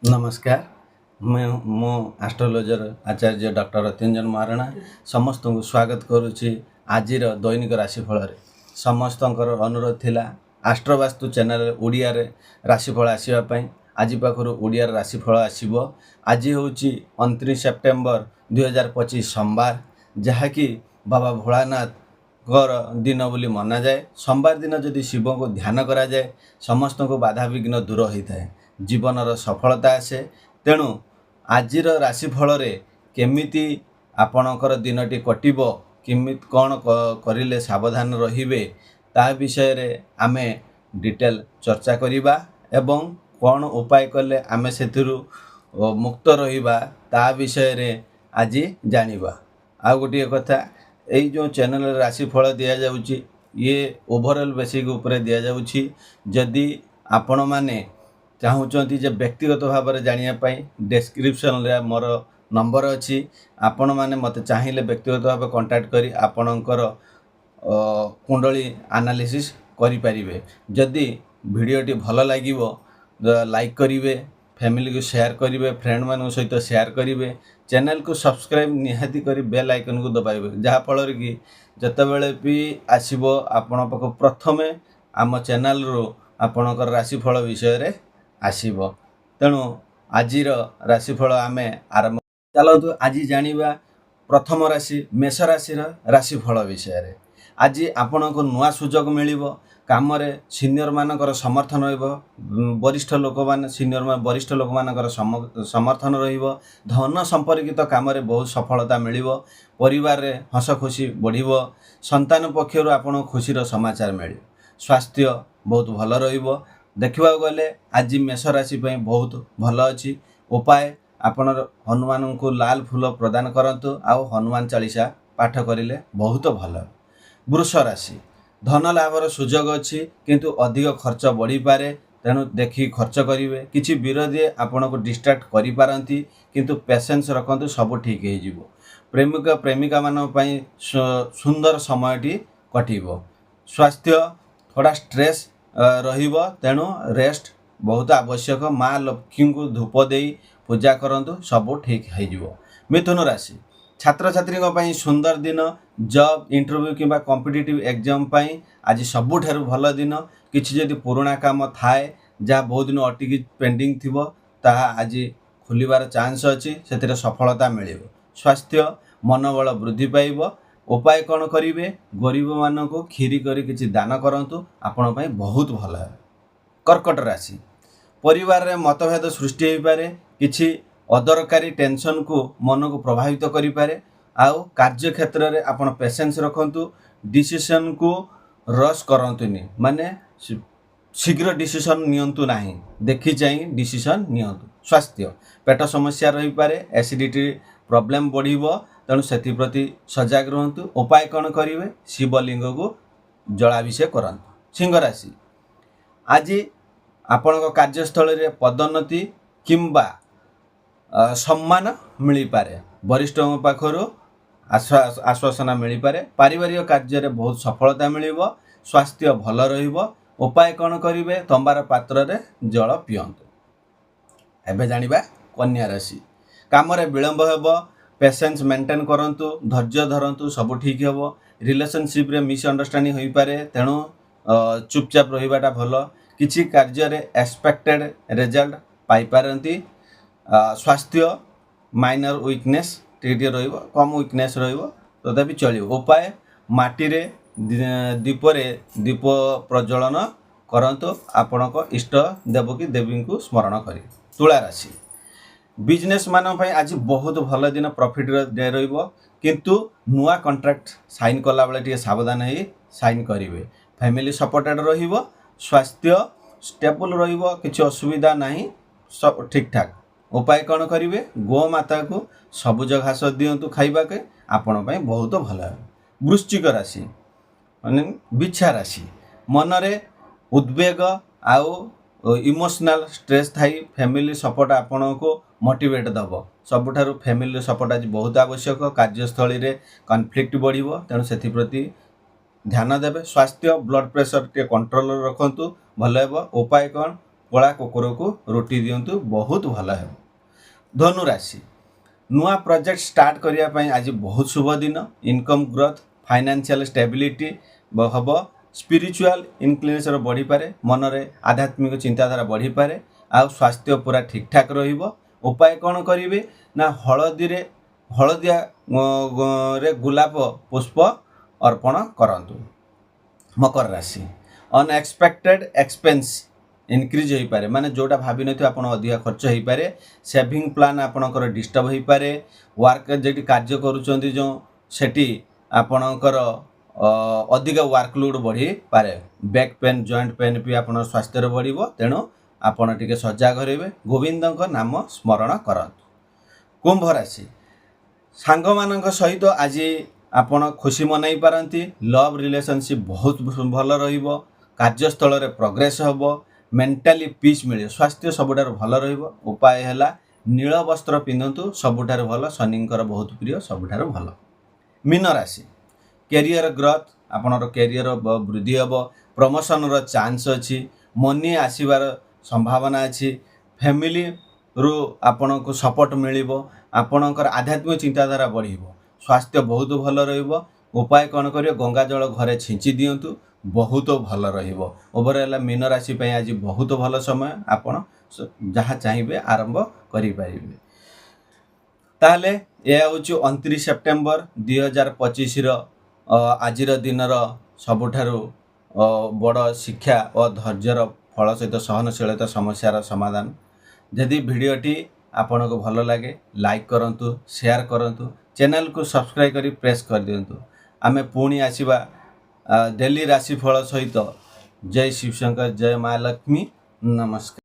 नमस्कार। मैं मो एस्ट्रोलोजर आचार्य डॉक्टर रतिरंजन महाराणा समस्त को स्वागत करुच्ची आज दैनिक राशिफल समस्त अनुरोध थिला एस्ट्रोवास्तु चैनल ओडिया रे राशिफल आसवाई आज पाखर ओडिया राशिफल आसब। आज हूँ 29 सेप्टेम्बर 2025 सोमवार जहाँकि बाबा भोलानाथ गर दिन बोली मना जाए। सोमवार दिन जदि शिव को ध्यान करा जाए समस्त को बाधा विघ्न दूर होता है, जीवनर सफलता आसे। तेणु आजिर राशिफल केमिति आपणकर दिनटी कटिब, केमिति कौन करिले सावधान रहिबे ता विषय रे आमे डिटेल चर्चा करिबा एवं कौन उपाय कले आमे सेथिरु मुक्त रहिबा ता विषय रे आज जानिबा। आ गोटे कथा यही जो चैनल राशिफल दि जाउची ये ओवरऑल बेसिक उपरे दि जाउची। जदि आपण माने चाहूँगी जे व्यक्तिगत भाव में जानापी डिस्क्रिप्शन रे मोर नंबर अच्छी, आपण मैंने मत चाहिए व्यक्तिगत भाव कांटेक्ट करी आपणकर कुंडली एनालिसिस करें। जदि वीडियोटी भल लगे लाइक करेंगे, फैमिली को शेयर करेंगे, फ्रेंड मान सहित शेयर करेंगे, चैनल को सब्सक्राइब निहाती कर बेल आइकन को दबाइबे जहाँफल कि जितेबले भी आसब आपण पाख प्रथमे आम चैनल रू आपणकर राशिफल विषय रे आसीबो। तेणु आजिर राशिफल आमे आरंभ चलतु। आज जानिबा प्रथम राशि मेष राशि राशिफल विषय रे। आज आपण को नुआ सुजोग मिलिबो, काम रे सीनियर मानकर समर्थन रहिबो, वरिष्ठ लोक मान सीनियर वरिष्ठ लोक मानकर समर्थन रहिबो, धन संपर्कित काम रे बहुत सफलता मिलिबो, परिवार रे हस खुशी बढ़िबो, संतान पक्षरु आपण खुशीर समाचार मिलिबो, स्वास्थ्य बहुत भल रहिबो। देखा गले आज मेष राशि बहुत भल अच्छी। उपाय आपण हनुमान को लाल फूल प्रदान करंतु आउ हनुमान चालीसा पाठ करिले बहुत भल। वृष राशि धन लाभर सुजोग अच्छी किंतु अधिक खर्च बढ़ी पारे, तेणु देखि खर्च करेंगे। किछि विरोधी आपण को डिस्ट्रैक्ट करि पारंती किंतु पेशेंस रखंतु, सब ठीक हो जिवो। प्रेमिक प्रेमिका मान पई सुंदर समयटी कटिबो। स्वास्थ्य थोड़ा स्ट्रेस रहिबो, तेणु रेस्ट बहुत आवश्यक। माँ लक्ष्मी को धूप दे पूजा करंतु, सब ठीक हो जिवो। मिथुन राशि छात्र छात्री सुंदर दिन। जॉब इंटरव्यू किंबा कॉम्पिटिटिव एग्जाम पई आज सबुठारु भल दिन। किछि जदि पुराना काम थाए जहाँ बहुत दिन अटिकी पेंडिंग थिबो ताहा आज खुलिबार चांस अछि, सेतिरे सफलता मिलिबो। स्वास्थ्य मनोबल वृद्धि पाइबो। उपाय कौन करेंगे, गरीब मान को खीरी करी किछि दान करंतु, आपण पई बहुत भल है। कर्कट राशि परिवार रे मतभेद सृष्टि हो पारे, किछि अदरकारी टेंशन को मन को प्रभावित करि पारे। आउ कार्य क्षेत्र रे आपण पेशेंस रखंतु, डिसीजन को रश करंतुनी, माने शीघ्र डिसीजन नियंतु नाही, देखि चाहि डिसीजन नियंतु। स्वास्थ्य पेट समस्या रही पारे, एसिडिटी प्रॉब्लम बढ़िबो, तेणु से प्रति सजग रुहतु। उपाय कौन करेंगे, शिवलिंग को जलाभिषेक करंतु। सिंह राशि आज आपण कार्यस्थल रे पदोन्नति किंबा सम्मान मिल पारे, वरिष्ठ पाखरु आश्वासना मिल पारे। पारिवारिक कार्य रे बहुत सफलता मिलिबो। स्वास्थ्य भल रहिबो। उपाय कौन करेंगे, तंबार पात्र रे जल पियंतु। एबे जानिबा कन्या राशि काम रे विलंब हेबो, पेशेंस मेंटेन करंतु, धैर्य धरंतु, सब ठीक हेबो। रिलेशनशिप रे मिसअंडरस्टैंडिंग होई पारे, तेणु चुपचाप रहिबाटा भल। किछि कार्य रे एक्सपेक्टेड रिजल्ट पाई पारंती। स्वास्थ्य माइनर वीकनेस टिके रहिबो, कम वीकनेस रहिबो, तथापि चलिबो। उपाय माटी रे दीप प्रज्वलन करंतु, आपणक इष्ट देव की देवी को स्मरण करी। तुला राशि बिजनेस मान भाई आज बहुत भल दिन, प्रॉफिट डे रहिबो, किंतु नुआ कॉन्ट्रैक्ट साइन कला बेले टिके सावधान है साइन करेंगे। फैमिली सपोर्टेड रहिबो। स्वास्थ्य स्टेबल रहिबो, किछि असुविधा नहीं, सब ठीक ठाक। उपाय कौन करेंगे, गो माता को सबुज घास दिंतु खाइबा के, आपण पई बहुत भल है। वृश्चिक राशि माने बिच्छा राशि मनरे उद्वेग आउ इमोशनल स्ट्रेस थाई, फैमिली सपोर्ट आपण को मोटिवेट दब। सबुठारु फैमिली सपोर्ट आज बहुत आवश्यक। कार्यस्थली रे कॉन्फ्लिक्ट बढ़िबो, तेणु सेथि प्रति ध्यान देबे। स्वास्थ्य ब्लड प्रेशर के कंट्रोल रखंतु, भल हेबो। उपाय कौन, कला कुकुर को रोटी दिंतु बहुत भल है। धनु राशि नुआ प्रोजेक्ट स्टार्ट करने आज बहुत शुभ दिन। इनकम ग्रोथ फाइनेंशियल स्टेबिलिटी हम स्पिरिचुअल इनक्लिनेशन बढ़ी पारे मनरे आध्यात्मिक चिंताधारा बढ़ी पारे आ स्वास्थ्य पूरा ठीक ठाक रहिबो। उपाय कौन करेंगे ना हलदिया रे गुलाब पुष्प अर्पण करंतु। मकर राशि अनएक्सपेक्टेड एक्सपेंस इनक्रीज हो पारे माने जोटा भाभी नथि आपण अधिक खर्च हो पारे। सेविंग प्लान आपणकर डिस्टर्ब हो पारे। वर्क जेटी कार्य करूचंती जो सेटी आपणकर अधिक वर्कलोड बढ़ी पारे। बैक पेन जॉइंट पेन भी आपण स्वास्थ्य बढ़िबो तेणु आपण टिके सजग रहिबे। गोविंदଙ୍କ नाम स्मरण करंतु। कुंभ राशि सांग मानक सहित आज आपण खुशी मनाई पारंती। लव रिलेशनशिप बहुत भल रहिबो। कार्यस्थल रे प्रोग्रेस हबो। मेंटली पीस मिले। स्वास्थ्य सबुठार भल रहिबो। उपाय हैला नील वस्त्र पिंधतु सबुठार भल। शनिंकर बहुत प्रिय सबुठार भल। मीन राशि कैरियर ग्रोथ आपनर कैरियर वृद्धि हबो। प्रमोशन रो चांस अछि। मनी आसीबार संभावना अछि। फैमिली रु आपनको सपोर्ट मिलिबो। आपनकर आध्यात्मिक चिंताधारा बढ़िबो। स्वास्थ्य बहुत भल रहिबो। उपाय कौन करियो गंगा जल घरे छिंची दियंतु बहुत भल रहिबो। ओवरऑल मीन राशि पय आज बहुत भल समय आपण जहाँ चाहिए आरंभ करि पारिबे। ताले यह हूँ 29 सेप्टेम्बर 2025 आजिर दिनर सबुठारु बड़ शिक्षा और धैर्यर फल सहित सहनशीलता समस्यार समाधान। यदि भिडियोटी आपन को भल लगे लाइक करंतु शेयर करंतु चैनल को सब्सक्राइब करी प्रेस कर दियंतु। आमे पुणी आसीबा डेली राशिफल सहित। जय शिवशंकर जय माँ लक्ष्मी नमस्कार।